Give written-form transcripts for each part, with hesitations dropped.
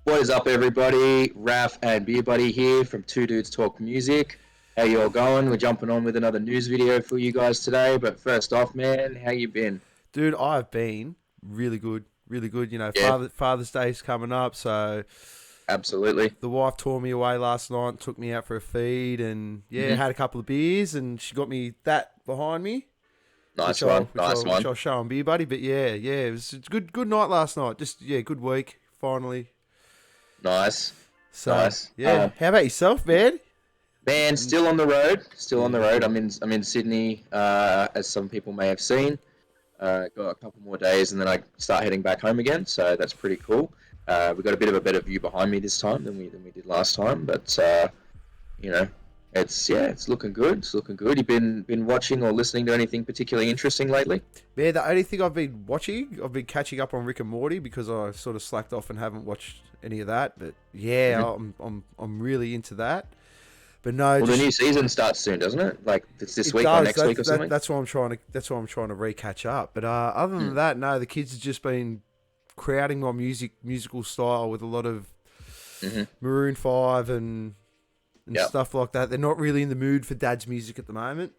What is up, everybody? Raf and Beer Buddy here from Two Dudes Talk Music. How you all going? We're jumping on with another news video for you guys today. But first off, man, how you been? Dude, I've been really good, really good. You know, Yeah, Father's Day's coming up, so absolutely. the wife tore me away last night, took me out for a feed, and yeah, hmm had a couple of beers, and she got me that behind me, Nice one, nice which one. I'll show on Beer Buddy. But yeah, it's a good night last night. Just good week finally. Nice, So nice. yeah, how about yourself, man? Man, still on the road. Still on the road. I'm in Sydney, as some people may have seen. Got a couple more days, and then I start heading back home again. So that's pretty cool. We got a bit of a better view behind me this time than we did last time. But you know, it's looking good. It's looking good. You been watching or listening to anything particularly interesting lately? Man, the only thing I've been watching, I've been catching up on Rick and Morty because I sort of slacked off and haven't watched any of that. But yeah, I'm really into that. But no, Well, the just new season starts soon, doesn't it? Like it's this it week or does. next week or something. That's why I'm trying to. That's why I'm trying to re-catch up. But other than Mm. that, no, the kids have just been crowding my musical style with a lot of hmm Maroon 5 and Yep. stuff like that. They're not really in the mood for dad's music at the moment.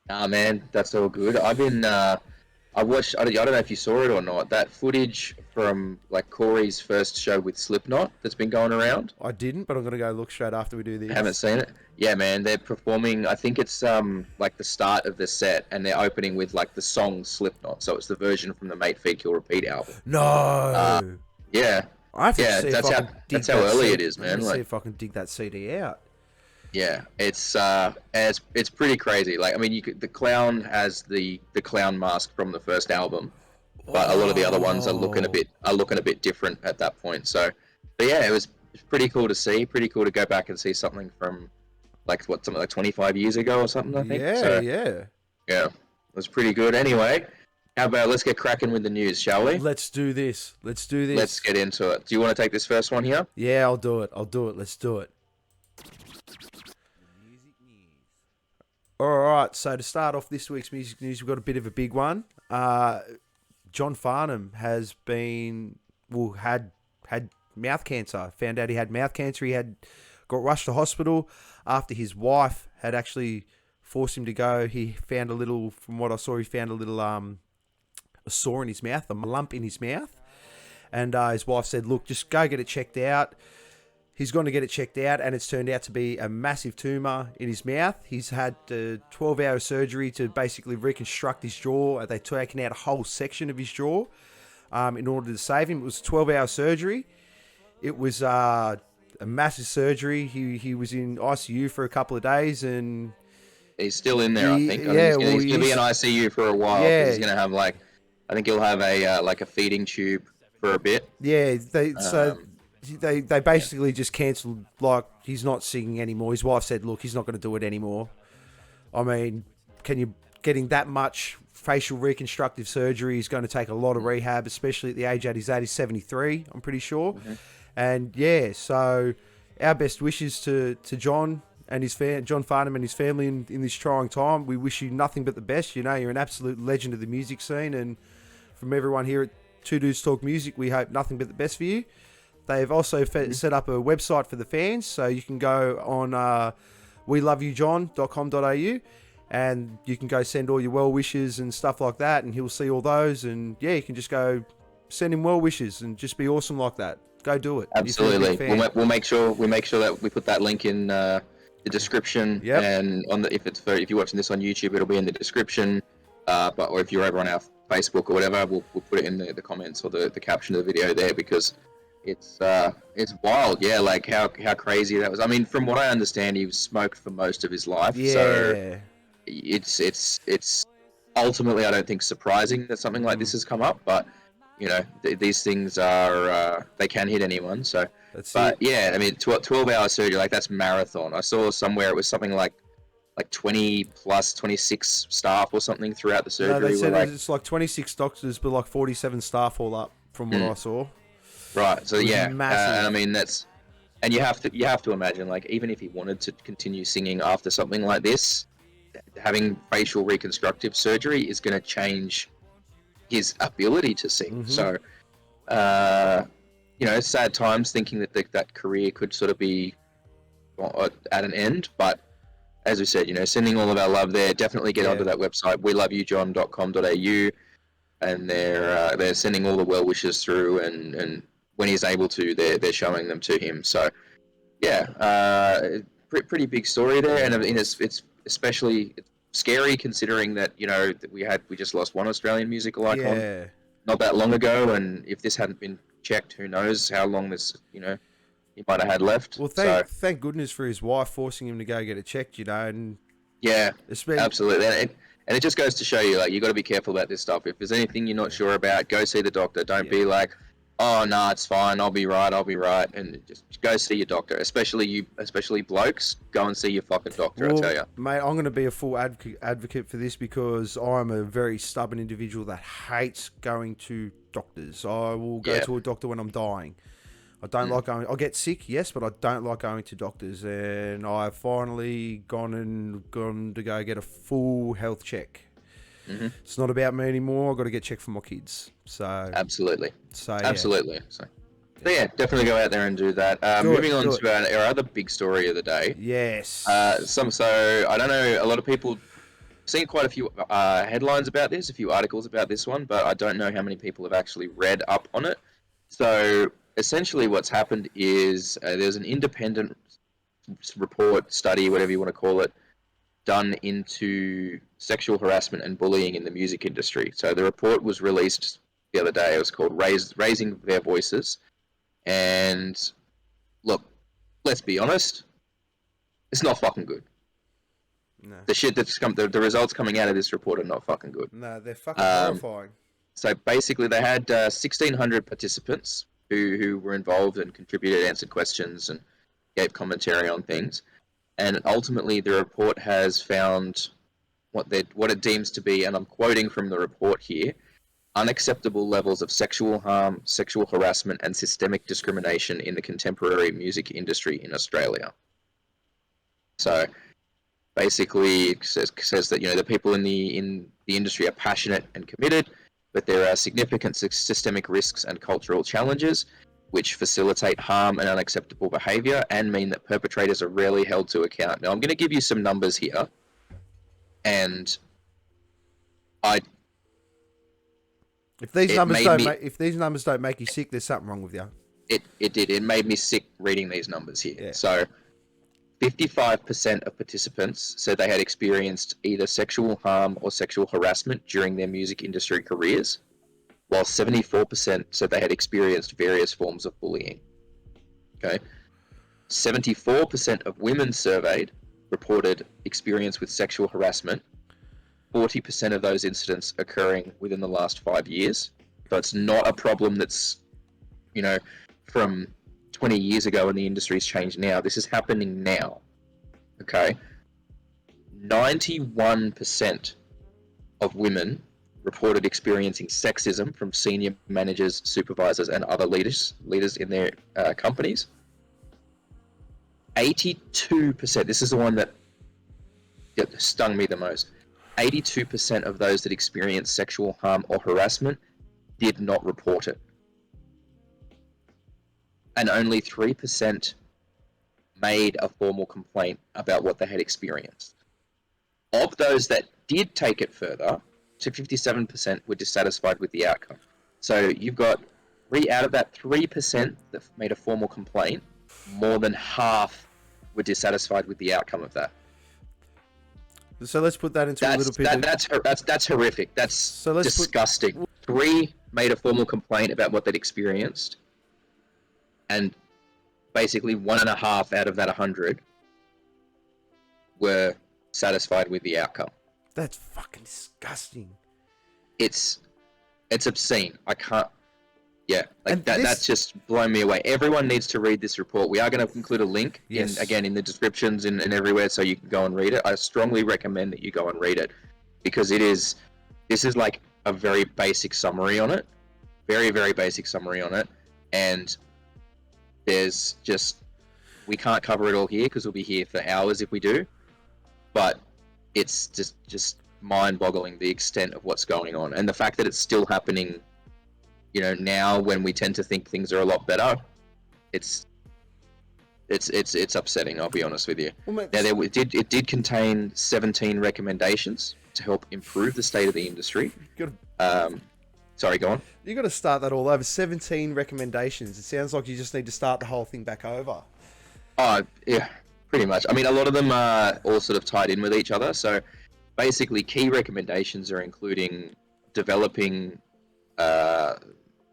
Ah, man, that's all good. I watched. I don't know if you saw it or not. That footage from like Corey's first show with Slipknot that's been going around. I didn't, but I'm gonna go look straight after we do I haven't this. seen it. Yeah, man, they're performing. I think it's like the start of the set, and they're opening with like the song Slipknot. So it's the version from the Mate Feed Kill Repeat album. Uh, No, yeah, I have to yeah, see if I can dig that's how that early CD. it is, I'm gonna man. see Like, if I can dig that CD out. yeah, it's pretty crazy. Like, I mean, the clown has the clown mask from the first album, but a lot of the other ones Oh, are looking a bit different at that point. So, but yeah, it's pretty cool to see. Pretty cool to go back and see something from like something like 25 years ago or something. I think. yeah, So yeah. yeah, it was pretty good. Anyway, how about let's get cracking with the news, shall we? Let's do this. Let's do Let's this. get into it. Do you want to take this first one here? Yeah, I'll do it. I'll do it. Let's do it. All right. So to start off this week's music news, we've got a bit of a big one. John Farnham has been had mouth cancer. Found out he had mouth cancer. He had got rushed to hospital after his wife had actually forced him to go. He found a little, from what I saw, he found a little a sore in his mouth, a lump in his mouth, and his wife said, "Look, just go get it checked out." He's gone to get it checked out, and it's turned out to be a massive tumour in his mouth. He's had 12-hour surgery to basically reconstruct his jaw. They've taken out a whole section of his jaw in order to save him. It was 12-hour surgery. It was a massive surgery. He was in ICU for a couple of days, and He's still in there, I think. I think yeah, well, he's gonna be in ICU for a while because yeah, he's gonna have like, I think he'll have a like a feeding tube for a bit. yeah. Um, They yeah. basically just cancelled. Like, he's not singing anymore. His wife said, "Look, he's not going to do it anymore." I mean, getting that much facial reconstructive surgery is going to take a lot of rehab, especially at the age at his age. He's 73, I'm pretty sure. Mhm. And yeah, so our best wishes to John and John Farnham and his family in this trying time. We wish you nothing but the best. You know, you're an absolute legend of the music scene, and from everyone here at Two Dudes Talk Music, we hope nothing but the best for you. They've also set up a website for the fans, so you can go on weloveyoujohn.com.au, and you can go send all your well wishes and stuff like that, and he'll see all those. And yeah, you can just go send him well wishes and just be awesome like that. Go do it. If you're a big Absolutely. fan. We'll make sure that we put that link in the description, Yep. and on the if you're watching this on YouTube, it'll be in the description. Or if you're over on our Facebook or whatever, we'll put it in the comments or the caption of the video there because it's wild. Yeah, like how crazy that was. I mean, from what I understand, he was smoked for most of his life, so Yeah. it's ultimately, I don't think, surprising that something like this has come up, but you know, these things are they can hit anyone. So, That's but it. yeah, I mean, 12-hour surgery, like that's marathon. I saw somewhere it was something like 20 plus 26 staff or something throughout the No, they surgery were said like, it's like 26 doctors, but like 47 staff all up, from what mm, I saw. right. So It was yeah, and I massive. mean and you have to imagine, like, even if he wanted to continue singing after something like this, having facial reconstructive surgery is going to change his ability to sing. hmm So sad times thinking that that career could sort of be at an end. But as we said, sending all of our love there. Definitely get onto that website, weloveyoujohn.com.au, and they're sending all the well wishes through, and when he's able to, they're showing them to him. So yeah, pretty big story there, and I mean, it's especially scary considering that that we just lost one Australian musical icon not that long ago, and if this hadn't been checked, who knows how long this he might have had left. Well, thank goodness for his wife forcing him to go get it checked, and yeah, absolutely, and it just goes to show you, you got to be careful about this stuff. If there's anything you're not sure about, go see the doctor. Don't be like, oh no, it's fine, I'll be right, and just go see your doctor. Especially blokes, go and see your fucking doctor. I tell you, mate, I'm going to be a full advocate for this because I'm a very stubborn individual that hates going to doctors. I will go to a doctor when I'm dying. I don't like going. I'll get sick, yes, but I don't like going to doctors. And I've finally gone to go get a full health check. Mm-hmm. It's not about me anymore. I've got to get checked for my kids. So absolutely. So yeah, definitely go out there and do that. Moving on to our other big story of the day. Yes. So I don't know. A lot of people seen quite a few headlines about this, a few articles about this one, but I don't know how many people have actually read up on it. So essentially, what's happened is there's an independent report, study, whatever you want to call it, done into sexual harassment and bullying in the music industry. So the report was released the other day. It was called Raising Their Voices. And look, let's be honest, it's not fucking good. No. The shit that's the results coming out of this report are not fucking good. No, they're fucking horrifying. So basically, they had 1,600 participants who were involved and contributed, answered questions, and gave commentary on things. And ultimately, the report has found what it deems to be, and I'm quoting from the report here, unacceptable levels of sexual harm, sexual harassment, and systemic discrimination in the contemporary music industry in Australia. So basically, it says that the people in the industry are passionate and committed, but there are significant systemic risks and cultural challenges which facilitate harm and unacceptable behaviour and mean that perpetrators are rarely held to account. Now, I'm going to give you some numbers here, and if these numbers don't make you sick, there's something wrong with you. It did. It made me sick reading these numbers here. Yeah. So 55% of participants said they had experienced either sexual harm or sexual harassment during their music industry careers, while 74% said they had experienced various forms of bullying. Okay. 74% of women surveyed reported experience with sexual harassment, 40% of those incidents occurring within the last 5 years. So it's not a problem that's, from 20 years ago and the industry's changed now. This is happening now. Okay. 91% of women reported experiencing sexism from senior managers, supervisors, and other leaders in their companies. 82%, this is the one that stung me the most. 82% of those that experienced sexual harm or harassment did not report it. And only 3% made a formal complaint about what they had experienced. Of those that did take it further, so 57% were dissatisfied with the outcome. So you've got out of that 3% that made a formal complaint, more than half were dissatisfied with the outcome of that. So let's put that into a little bit. That's horrific. That's disgusting. 3 made a formal complaint about what they'd experienced, and basically 1.5 out of that 100 were satisfied with the outcome. That's fucking disgusting. It's obscene. I can't. Yeah, that's just blown me away. Everyone needs to read this report. We are going to include a link in the descriptions and everywhere, so you can go and read it. I strongly recommend that you go and read it, because this is like a very basic summary on it, very, very basic summary on it, and there's we can't cover it all here because we'll be here for hours if we do, but it's just mind-boggling the extent of what's going on, and the fact that it's still happening now when we tend to think things are a lot better, it's upsetting. I'll be honest with you. Well, mate, Now it did contain 17 recommendations to help improve the state of the industry. Sorry, go on. You got to start that all over. 17 recommendations. It sounds like you just need to start the whole thing back over. Oh, yeah, pretty much. I mean, a lot of them are all sort of tied in with each other. So basically, key recommendations are including developing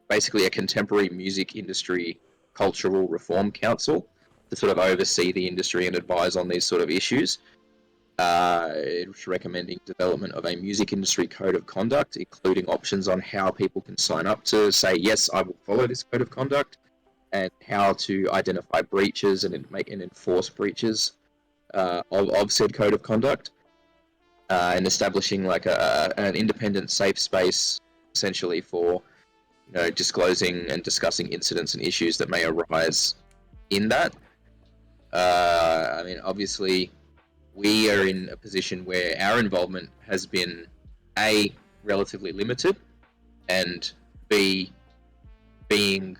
basically a contemporary music industry cultural reform council to sort of oversee the industry and advise on these sort of issues. It's recommending development of a music industry code of conduct, including options on how people can sign up to say, yes, I will follow this code of conduct, and how to identify breaches and make and enforce breaches of said code of conduct, and establishing like an independent safe space, essentially for disclosing and discussing incidents and issues that may arise in that. I mean, obviously, we are in a position where our involvement has been A, relatively limited, and B, being,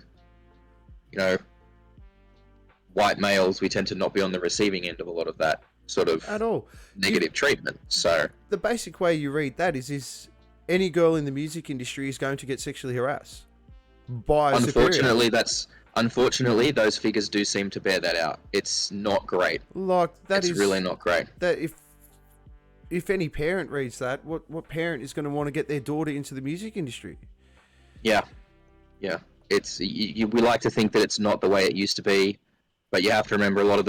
white males, we tend to not be on the receiving end of a lot of that sort of At all. negative treatment. So The basic way you read that is any girl in the music industry is going to get sexually harassed by a superior. Unfortunately, those figures do seem to bear that out. It's not great. Like It's really not great. That if any parent reads that, what parent is going to want to get their daughter into the music industry? Yeah. It's we like to think that it's not the way it used to be, but you have to remember a lot of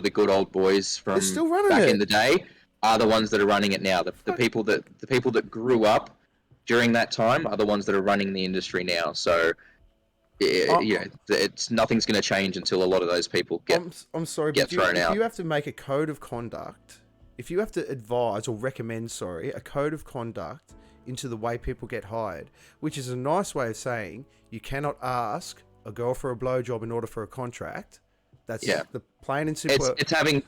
the good old boys from They're still running back it. in the day are the ones that are running it now. The people that grew up during that time are the ones that are running the industry now. So it's nothing's going to change until a lot of those people get I'm sorry, get but thrown out. If you have to make a code of conduct, if you have to advise or recommend, a code of conduct into the way people get hired, which is a nice way of saying you cannot ask a girl for a blowjob in order for a contract. That's the plain and simple. It's having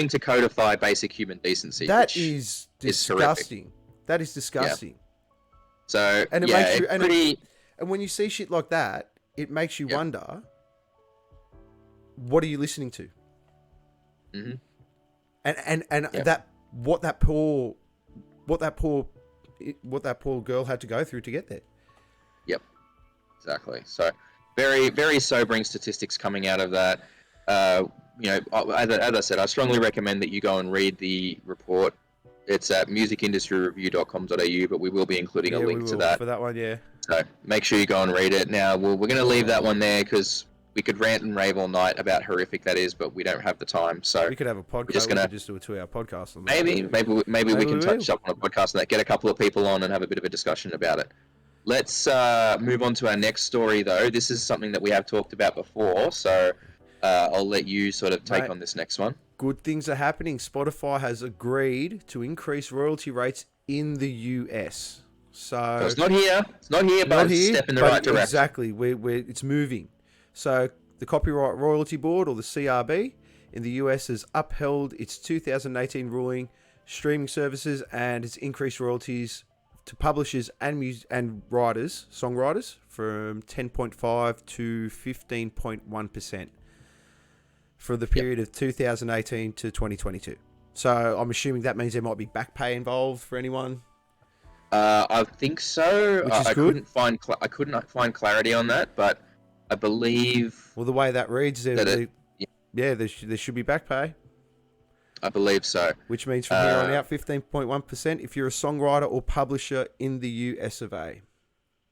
to codify basic human decency. That is disgusting. That is disgusting. Yeah. So and it yeah, makes you, it's pretty. And when you see shit like that, it makes you wonder, what are you listening to? Mm-hmm. And that what that poor girl had to go through to get there. Yep, exactly. So very, very sobering statistics coming out of that. As I said, I strongly recommend that you go and read the report. It's at musicindustryreview.com.au, but we will be including a link to that. For that one, yeah. So make sure you go and read it. Now, we're going to leave that one there because we could rant and rave all night about how horrific that is, but we don't have the time. So we could have a podcast. We could just do a 2-hour podcast on that. Maybe we can touch up on a podcast on that, get a couple of people on and have a bit of a discussion about it. Let's move on to our next story, though. This is something that we have talked about before, so I'll let you sort of take on this next one. Good things are happening. Spotify has agreed to increase royalty rates in the US. So it's not here. It's not here, but it's a step in the right direction. Exactly. It's moving. So the Copyright Royalty Board, or the CRB, in the US has upheld its 2018 ruling, streaming services, and has increased royalties to publishers and writers, songwriters, from 10.5 to 15.1% for the period of 2018 to 2022. So I'm assuming that means there might be back pay involved for anyone. I think so. Which is I good. couldn't find clarity on that, but I believe. Well, the way that reads, there should be back pay. I believe so. Which means from here on out, 15.1% if you're a songwriter or publisher in the US of A.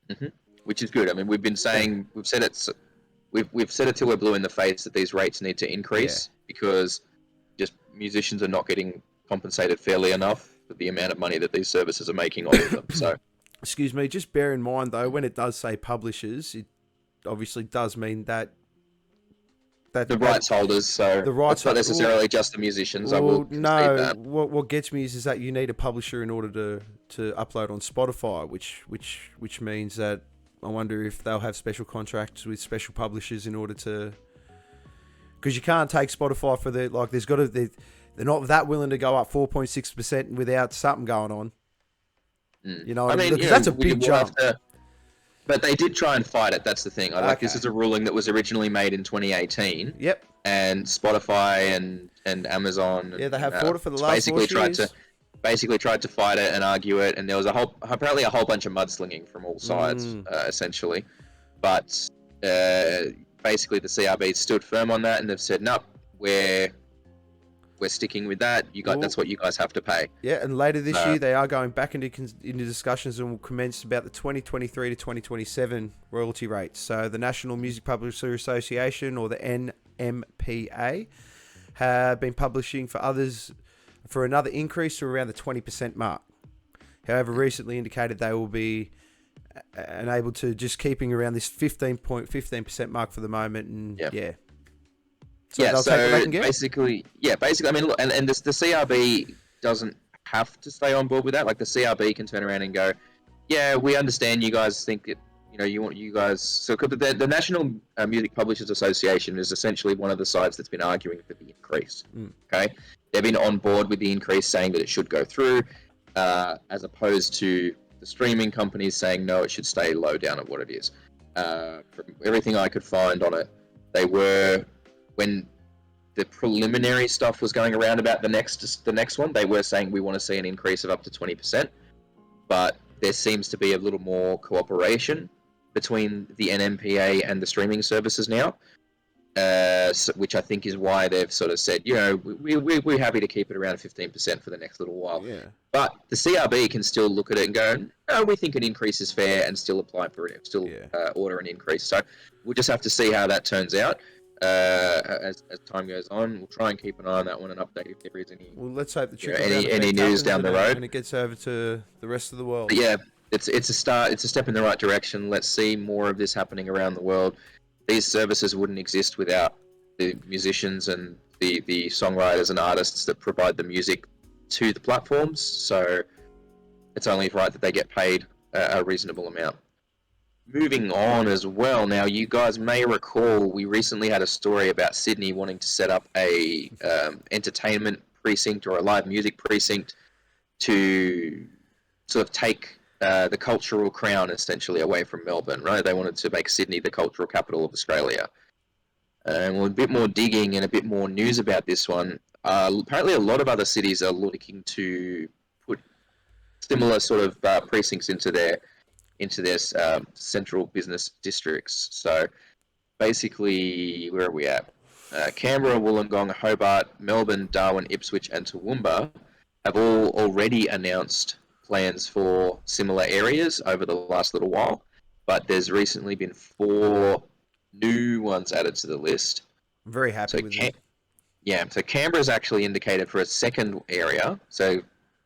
Mm-hmm. Which is good. I mean, we've said it till we're blue in the face that these rates need to increase because just musicians are not getting compensated fairly enough for the amount of money that these services are making off of them. So, excuse me, just bear in mind though, when it does say publishers, it obviously does mean that the rights holders. So the rights it's not necessarily just the musicians. I will concede that. What gets me is that you need a publisher in order to upload on Spotify, which means that I wonder if they'll have special contracts with special publishers in order to, because you can't take Spotify for they're not that willing to go up 4.6% without something going on. You know what I mean? Because that's a big jump. But they did try and fight it. That's the thing. This Okay. is a ruling that was originally made in 2018, Yep. and Spotify and Amazon Yeah, they have and fought it for the last 4 years. basically tried to fight it and argue it, and there was apparently a whole bunch of mudslinging from all sides, essentially. But basically, the CRB stood firm on that, and they've said, "No, we're sticking with that. That's what you guys have to pay." Yeah, and later this year they are going back into discussions and will commence about the 2023 to 2027 royalty rates. So the National Music Publisher Association, or the NMPA, have been publishing for another increase to around the 20% mark. However, recently indicated they will be unable to just keeping around this 15% mark for the moment, and So they'll take what they can get. Basically, I mean, look, and the CRB doesn't have to stay on board with that. Like, the CRB can turn around and go, "Yeah, we understand you guys think that, you guys." So the National Music Publishers Association is essentially one of the sides that's been arguing for the increase. Okay, they've been on board with the increase, saying that it should go through, as opposed to the streaming companies saying no, it should stay low down at what it is. From everything I could find on it, they were, when the preliminary stuff was going around about the next one, they were saying we want to see an increase of up to 20%, but there seems to be a little more cooperation between the NMPA and the streaming services now, which I think is why they've sort of said, we're happy to keep it around 15% for the next little while. Yeah. But the CRB can still look at it and go, no, we think an increase is fair, and still apply for it, order an increase. So we'll just have to see how that turns out. As time goes on, we'll try and keep an eye on that one and update if there is any. Well, let's hope the any news down the road, and it gets over to the rest of the world. But yeah, it's a start. It's a step in the right direction. Let's see more of this happening around the world. These services wouldn't exist without the musicians and the songwriters and artists that provide the music to the platforms. So it's only right that they get paid a reasonable amount. Moving on as well, now you guys may recall we recently had a story about Sydney wanting to set up a entertainment precinct or a live music precinct to sort of take the cultural crown essentially away from Melbourne, right? They wanted to make Sydney the cultural capital of Australia. And a bit more digging and a bit more news about this one. Apparently a lot of other cities are looking to put similar sort of precincts into their central business districts. So basically, where are we at? Canberra, Wollongong, Hobart, Melbourne, Darwin, Ipswich, and Toowoomba have all already announced plans for similar areas over the last little while, but there's recently been 4 new ones added to the list. I'm very happy with that. Yeah, so Canberra's actually indicated for a second area, so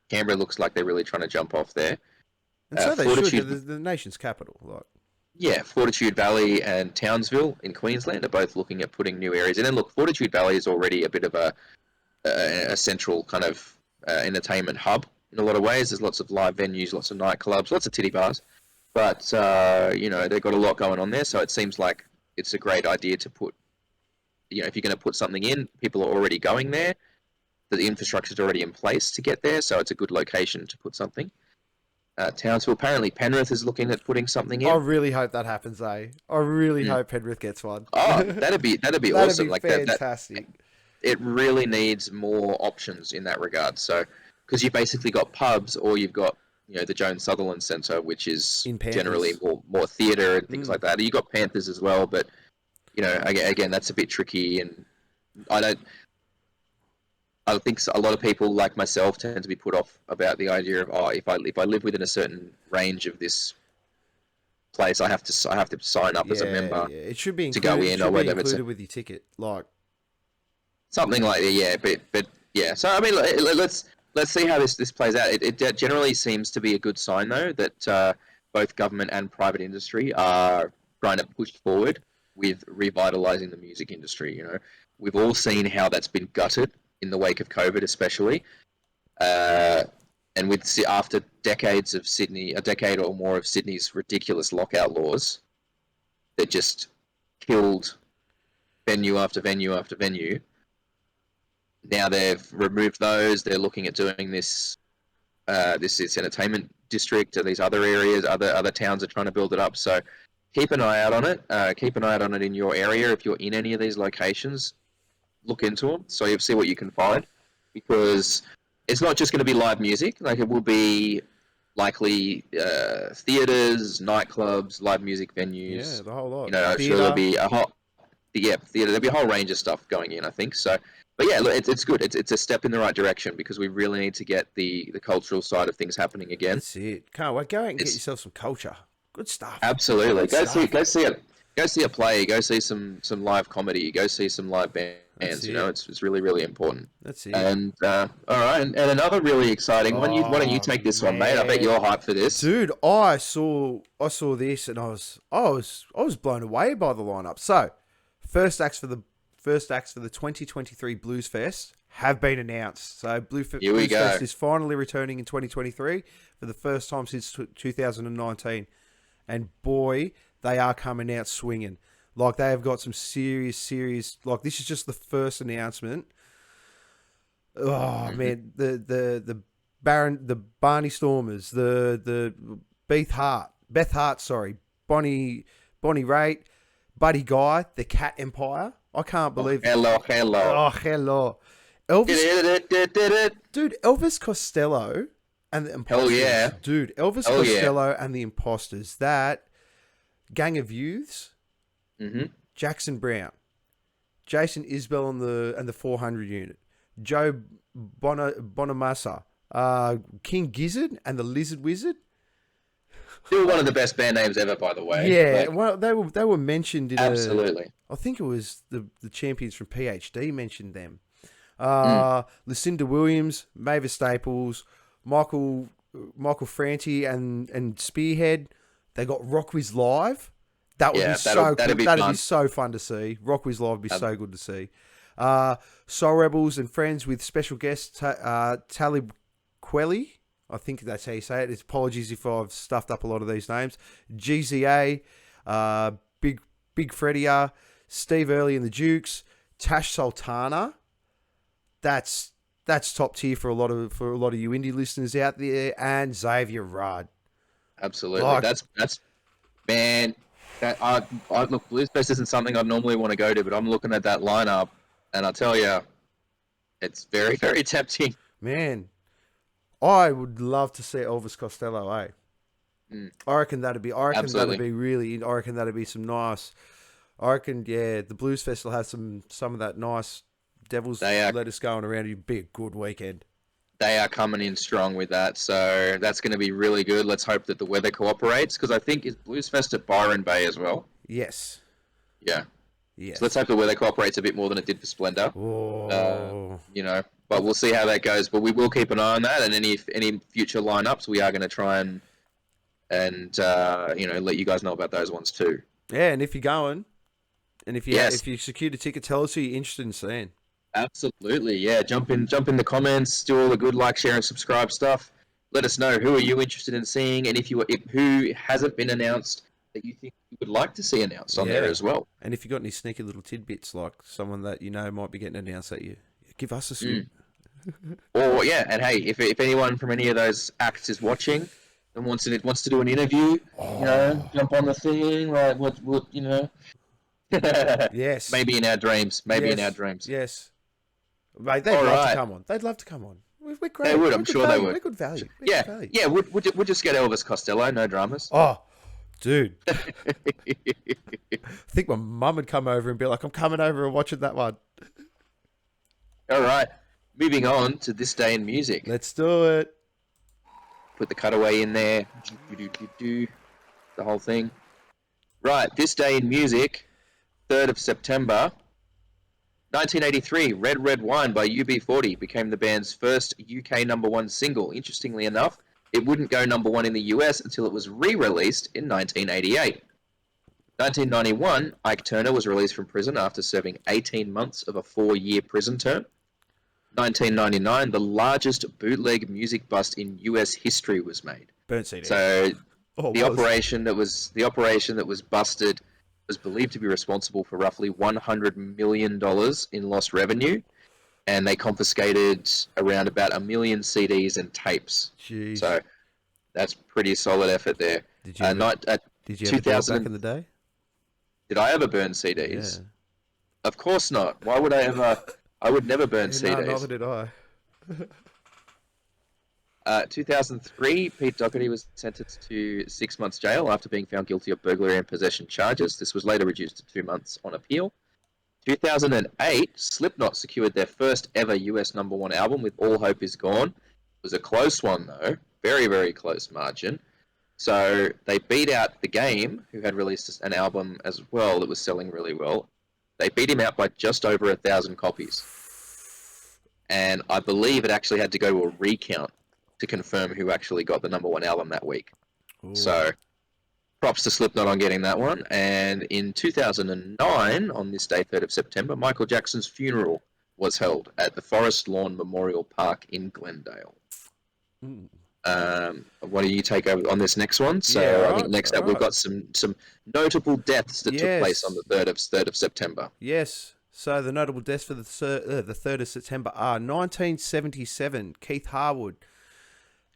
Canberra looks like they're really trying to jump off there. And so they should, the nation's capital. Yeah, Fortitude Valley and Townsville in Queensland are both looking at putting new areas in. And look, Fortitude Valley is already a bit of a central kind of entertainment hub in a lot of ways. There's lots of live venues, lots of nightclubs, lots of titty bars. But, they've got a lot going on there, so it seems like it's a great idea to put, if you're going to put something in, people are already going there. The infrastructure is already in place to get there, so it's a good location to put something. Townsville, apparently Penrith is looking at putting something in. I really hope that happens, eh? I really hope Penrith gets one. Oh, that'd be awesome. That'd be fantastic. It really needs more options in that regard. So, because you basically got pubs, or you've got the Jones Sutherland Centre, which is generally more theatre and things like that. You got Panthers as well, but again that's a bit tricky, and I think a lot of people like myself tend to be put off about the idea of, if I live within a certain range of this place, I have to sign up as a member. Yeah. It should be to go in, or whatever. Included with your ticket, like something like that. Yeah, but yeah. So I mean, let's see how this plays out. It generally seems to be a good sign, though, that both government and private industry are trying to push forward with revitalizing the music industry. We've all seen how that's been gutted in the wake of COVID, especially, and after decades of a decade or more of Sydney's ridiculous lockout laws that just killed venue after venue after venue. Now they've removed those. They're looking at doing this this entertainment district, or these other areas, other towns are trying to build it up. So keep an eye out on it. Keep an eye out on it in your area. If you're in any of these locations, look into them so you see what you can find, because it's not just going to be live music. Like, it will be likely theaters, nightclubs, live music venues. Yeah, the whole lot. You know, I'm sure there'll be a whole theater. There'll be a whole range of stuff going in, I think. So, but yeah, look, it's good. It's a step in the right direction, because we really need to get the cultural side of things happening again. That's it. Can't wait. Go out and get yourself some culture. Good stuff. Absolutely. Good stuff. Go see a play. Go see some live comedy. Go see some live bands. You know, it's really, really important. That's it. And all right, and another really exciting one. Why don't you take this one, mate? I bet you're hyped for this, dude. I saw this, and I was blown away by the lineup. So, first acts for the 2023 Blues Fest have been announced. So, Blues Fest is finally returning in 2023 for the first time since 2019, and boy, they are coming out swinging. Like, they have got some serious. Like, this is just the first announcement. Oh man, the Barney Stormers, the Beth Hart, Bonnie Raitt, Buddy Guy, the Cat Empire. I can't believe. Hello. Oh, hello, Elvis. Dude, Elvis Costello and the Imposters. Hell yeah, dude, Elvis Costello and the Imposters. That gang of youths. Mm-hmm. Jackson Brown, Jason Isbell and the 400 unit, Joe Bonamassa, King Gizzard and the Lizard Wizard. Still one of the best band names ever, by the way. Yeah, well, they were mentioned in absolutely. I think it was the champions from PhD mentioned them. Lucinda Williams, Mavis Staples, Michael Franti and Spearhead. They got Rockwiz Live. That would be so cool. That'd be so fun to see. Rockwiz Live would be so good to see. Soul Rebels and Friends with special guest Talib Kweli. I think that's how you say it. It's apologies if I've stuffed up a lot of these names. GZA, Big Freddie, Steve Early and the Dukes, Tash Sultana. That's top tier for a lot of you indie listeners out there, and Xavier Rudd. Absolutely, like, that's man. I look, Blues Fest isn't something I'd normally want to go to, but I'm looking at that lineup, and I tell you, it's very, very tempting. Man, I would love to see Elvis Costello. I reckon that'd be. I reckon that'd be really. I reckon that'd be some nice. I reckon, yeah, the Blues Fest will have some of that nice Devils lettuce going around. It'd be a good weekend. They are coming in strong with that, so that's going to be really good. Let's hope that the weather cooperates, because I think it's Blues Fest at Byron Bay as well. Yes. Yeah. Yes. So let's hope the weather cooperates a bit more than it did for Splendor. Oh. You know, but we'll see how that goes. But we will keep an eye on that, and any future lineups, we are going to try and let you guys know about those ones too. Yeah, and if you're going, and if you secured a ticket, tell us who you're interested in seeing. Absolutely, yeah. Jump in the comments, do all the good like, share, and subscribe stuff. Let us know who are you interested in seeing, and if who hasn't been announced that you think you would like to see announced on there as well. And if you got any sneaky little tidbits, like someone that you know might be getting announced at you, give us a scoop. Or and hey, if anyone from any of those acts is watching and wants to do an interview, jump on the thing, like what Yes. Maybe in our dreams. Yes. Mate, they'd love to come on. They'd love to come on. We're great. They would. I'm sure they would. We're good value. Yeah. We'll just get Elvis Costello. No dramas. Oh, dude. I think my mum would come over and be like, "I'm coming over and watching that one." All right. Moving on to This Day in Music. Let's do it. Put the cutaway in there. The whole thing. Right. This Day in Music. 3rd of September. 1983, Red Red Wine by UB40 became the band's first UK #1 single. Interestingly enough, it wouldn't go #1 in the US until it was re-released in 1988. 1991, Ike Turner was released from prison after serving 18 months of a 4-year prison term. 1999, the largest bootleg music bust in US history was made. Burnt CD. So the operation that was busted was believed to be responsible for roughly $100 million in lost revenue. and they confiscated around about 1 million CDs and tapes. Jeez. So that's pretty solid effort there. Did you ever? Not Did you ever do it 2000. back in the day? Did I ever burn Yeah. CDs? Of course not. Why would I ever? I would never burn Yeah, no, neither CDs. did I. 2003, Pete Doherty was sentenced to 6 months jail after being found guilty of burglary and possession charges. This was later reduced to 2 months on appeal. 2008, Slipknot secured their first ever US #1 album with All Hope Is Gone. It was a close one, though. Very, very close margin. So they beat out The Game, who had released an album as well that was selling really well. They beat him out by just over 1,000 copies. And I believe it actually had to go to a recount to confirm who actually got the #1 album that week. Ooh. So props to Slipknot on getting that one. And in 2009, on this day, 3rd of September, Michael Jackson's funeral was held at the Forest Lawn Memorial Park in Glendale. Mm. What do you take over on this next one? So Yeah, I think next up we've got some notable deaths that took place on the 3rd of September. Yes. So the notable deaths for the 3rd of September are 1977, Keith Harwood.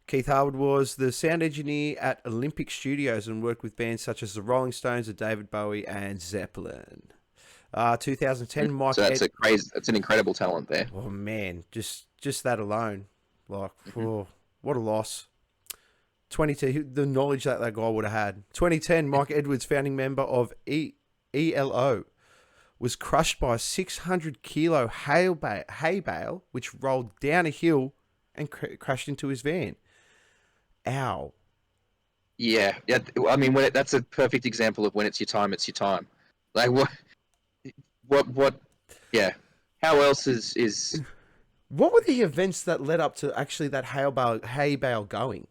Keith Harwood was the sound engineer at Olympic Studios and worked with bands such as the Rolling Stones, David Bowie, and Zeppelin. 2010, Mike. So that's an incredible talent there. Oh man, just that alone, like, oh, what a loss. 22, the knowledge that guy would have had. 2010, Mike Edwards, founding member of ELO, was crushed by a 600-kilo hay bale, which rolled down a hill and crashed into his van. Ow. Yeah. I mean, that's a perfect example of when it's your time, it's your time. Like what? Yeah. How else is? What were the events that led up to actually that hay bale going?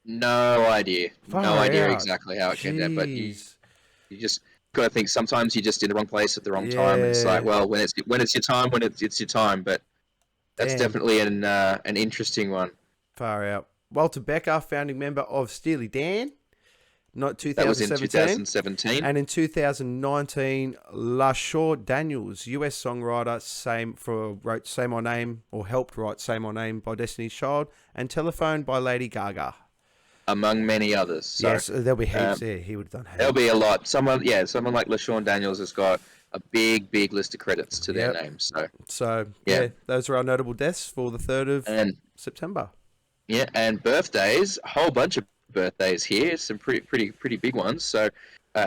No idea. Far No idea out. exactly how it came down, but you Jeez. just got to think. Sometimes you're just in the wrong place at the wrong time, and it's like, well, when it's your time, it's your time. But that's definitely an interesting one. Far out. Walter Becker, founding member of Steely Dan, not 2017. That was in 2017. And in 2019, LaShawn Daniels, US songwriter, wrote "Say My Name" or helped write "Say My Name" by Destiny's Child and "Telephone" by Lady Gaga, among many others. So, yes, there'll be heaps there. He would have done heaps. There'll be a lot. Someone like LaShawn Daniels has got a big list of credits to their names. So yeah, those are our notable deaths for the 3rd of September. Yeah, and birthdays, a whole bunch of birthdays here, some pretty big ones. So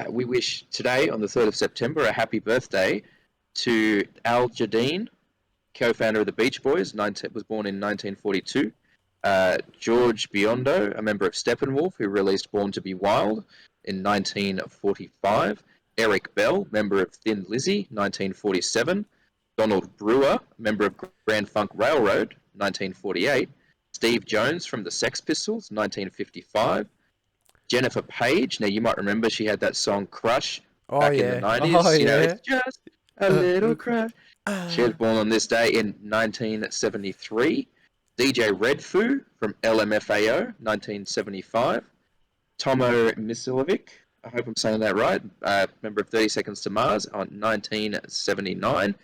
we wish today, on the 3rd of September, a happy birthday to Al Jardine, co-founder of the Beach Boys, was born in 1942. George Biondo, a member of Steppenwolf, who released Born to Be Wild in 1945. Eric Bell, member of Thin Lizzy, 1947. Donald Brewer, member of Grand Funk Railroad, 1948. Steve Jones from the Sex Pistols, 1955. Jennifer Page, now you might remember she had that song Crush back in the 90s. It's just a little crush. She was born on this day in 1973. DJ Redfoo from LMFAO, 1975. Tomo Misilovic, I hope I'm saying that right, member of 30 Seconds to Mars, on 1979.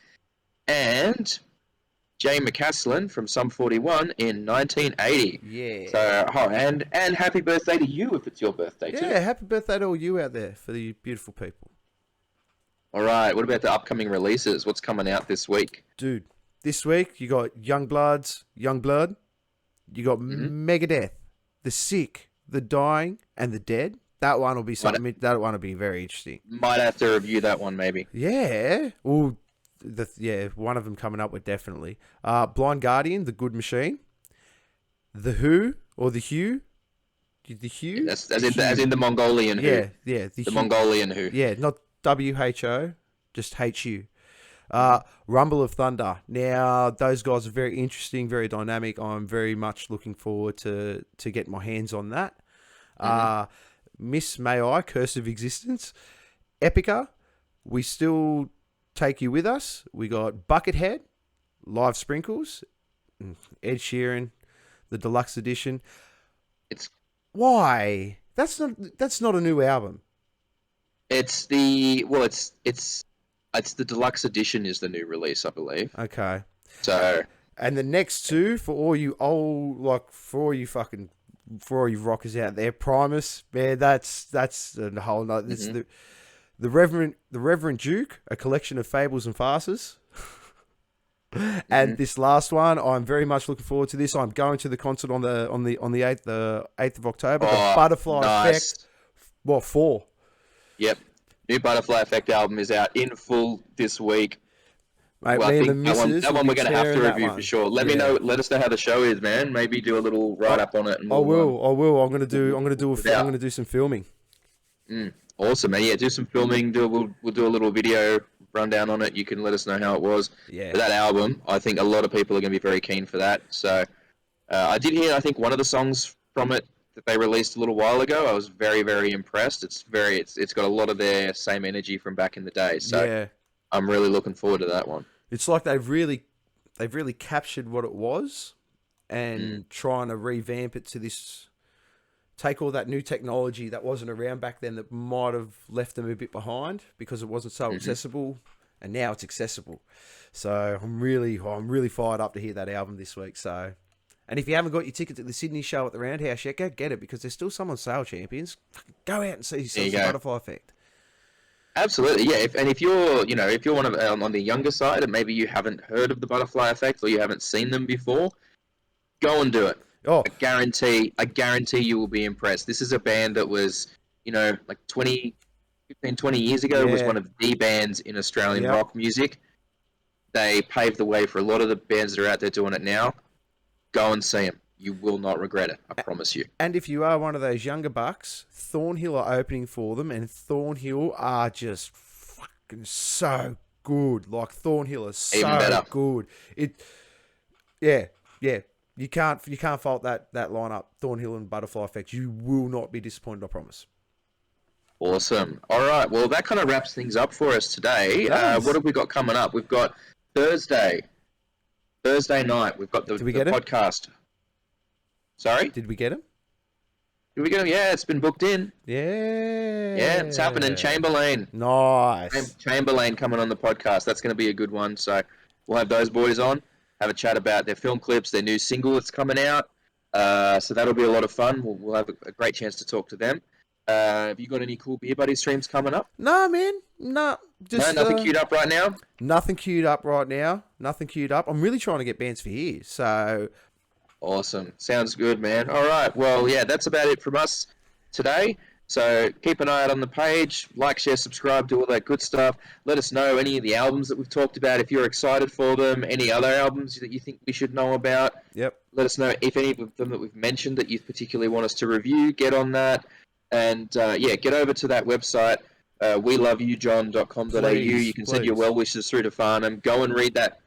And Jay McCaslin from Sum 41 in 1980. Yeah. So, and happy birthday to you if it's your birthday too. Yeah, happy birthday to all you out there, for the beautiful people. All right, what about the upcoming releases? What's coming out this week? Dude, this week you got Youngblood, you got Megadeth, The Sick, The Dying, and The Dead. That one will be something. That one will be very interesting. Might have to review that one maybe. Yeah. Well, one of them coming up with definitely. Blind Guardian, The Good Machine, The Who or The Hue. The Hue. That's as in the Mongolian Who. Yeah. The Mongolian Who. Yeah, not WHO, just HU. Rumble of Thunder. Now, those guys are very interesting, very dynamic. I'm very much looking forward to get my hands on that. Miss May I, Curse of Existence. Epica, We Still Take You With Us. We got Buckethead, Live Sprinkles, Ed Sheeran, the deluxe edition. Why? That's not a new album. It's the deluxe edition is the new release, I believe. Okay. So, And the next two, for all you rockers out there, Primus, man, that's a whole nother. This is the Reverend Duke, a collection of fables and farces. And this last one, I'm very much looking forward to this. I'm going to the concert on the 8th of October. The Butterfly Effect. What, 4? Yep. New Butterfly Effect album is out in full this week. Mate, well, I think that one we're going to have to review for sure. Let us know how the show is, man. Maybe do a little write up on it. And I will. I'm going to do some filming. Awesome, man. Yeah, do some filming. We'll do a little video rundown on it. You can let us know how it was. Yeah. But that album, I think a lot of people are going to be very keen for that. So I did hear, I think, one of the songs from it that they released a little while ago. I was very, very impressed. It's got a lot of their same energy from back in the day. So yeah. I'm really looking forward to that one. It's like they've really captured what it was and trying to revamp it to this. Take all that new technology that wasn't around back then that might have left them a bit behind because it wasn't so accessible, and now it's accessible. So I'm really fired up to hear that album this week. So, and if you haven't got your ticket to the Sydney show at the Roundhouse yet, go get it because there's still some on sale, champions. Go out and see the Butterfly Effect. Absolutely, yeah. If you're one of on the younger side and maybe you haven't heard of the Butterfly Effect or you haven't seen them before, go and do it. Oh, I guarantee you will be impressed. This is a band that was, like 20 years ago, was one of the bands in Australian rock music. They paved the way for a lot of the bands that are out there doing it now. Go and see them. You will not regret it. I promise you. And if you are one of those younger bucks, Thornhill are opening for them, and Thornhill are just fucking so good. Like, Thornhill is so good. Yeah. You can't fault that lineup, Thornhill and Butterfly Effect. You will not be disappointed, I promise. Awesome. All right. Well, that kind of wraps things up for us today. What have we got coming up? We've got Thursday night. We've got the podcast. Sorry? Did we get him? Did we get him? Yeah, it's been booked in. Yeah. Yeah, it's happening. Chamberlain. Nice. Chamberlain coming on the podcast. That's going to be a good one. So we'll have those boys on. Have a chat about their film clips, their new single that's coming out. So that'll be a lot of fun. We'll have a great chance to talk to them. Have you got any cool Beer Buddy streams coming up? No, man. No. Nothing queued up right now? Nothing queued up right now. Nothing queued up. I'm really trying to get bands for here. So. Awesome. Sounds good, man. All right. Well, yeah, that's about it from us today. So keep an eye out on the page, like, share, subscribe, do all that good stuff. Let us know any of the albums that we've talked about, if you're excited for them, any other albums that you think we should know about. Yep. Let us know if any of them that we've mentioned that you particularly want us to review, get on that. And, get over to that website, weloveyoujohn.com.au. You can send your well wishes through to Farnham. Go and read that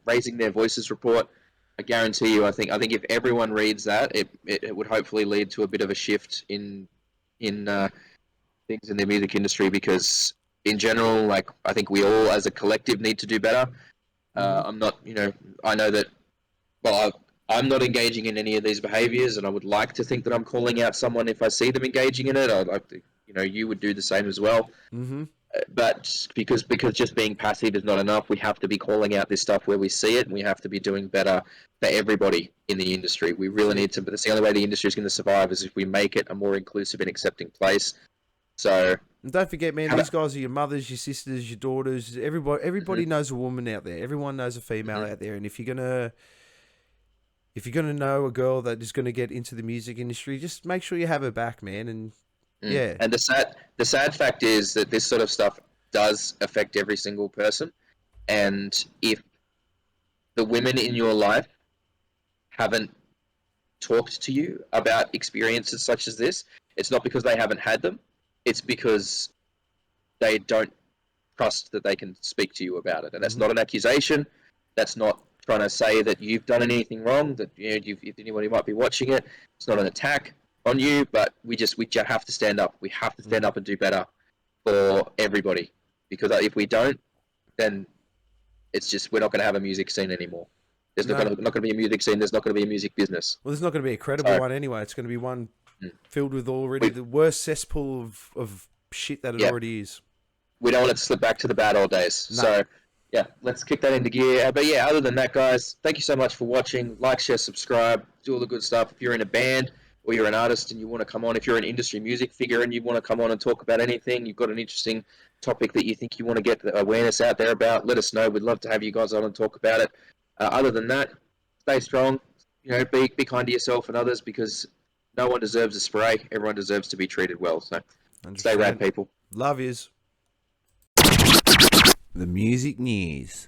Raising Their Voices report. I guarantee you, I think if everyone reads that, it would hopefully lead to a bit of a shift in things in the music industry, because in general, like, I think we all as a collective need to do better. I'm not, I know that, I'm not engaging in any of these behaviors, and I would like to think that I'm calling out someone if I see them engaging in it. I'd like to, you would do the same as well. Mm-hmm. But because just being passive is not enough, we have to be calling out this stuff where we see it, and we have to be doing better for everybody in the industry. We really need to, but that's the only way the industry is going to survive, is if we make it a more inclusive and accepting place. So, and don't forget, man, these guys are your mothers, your sisters, your daughters. Everybody knows a woman out there. Everyone knows a female out there. And if you're gonna know a girl that is gonna get into the music industry, just make sure you have her back, man. And yeah. And the sad fact is that this sort of stuff does affect every single person. And if the women in your life haven't talked to you about experiences such as this, it's not because they haven't had them. It's because they don't trust that they can speak to you about it. And that's not an accusation. That's not trying to say that you've done anything wrong, that if anybody might be watching it. It's not an attack on you, but we just have to stand up. We have to stand up and do better for everybody. Because if we don't, then it's just, we're not going to have a music scene anymore. There's not going to be a music scene. There's not going to be a music business. Well, there's not going to be a credible one anyway. It's going to be one filled with already the worst cesspool of shit that it already is. We don't want it to slip back to the bad old days. No. So yeah, let's kick that into gear. But yeah, other than that, guys, thank you so much for watching. Like, share, subscribe, do all the good stuff. If you're in a band or you're an artist and you want to come on, if you're an industry music figure and you want to come on and talk about anything, you've got an interesting topic that you think you want to get the awareness out there about, let us know. We'd love to have you guys on and talk about it. Other than that, stay strong. Be kind to yourself and others, because no one deserves a spray. Everyone deserves to be treated well. So stay rad, 100%. people. Love yous. The music news.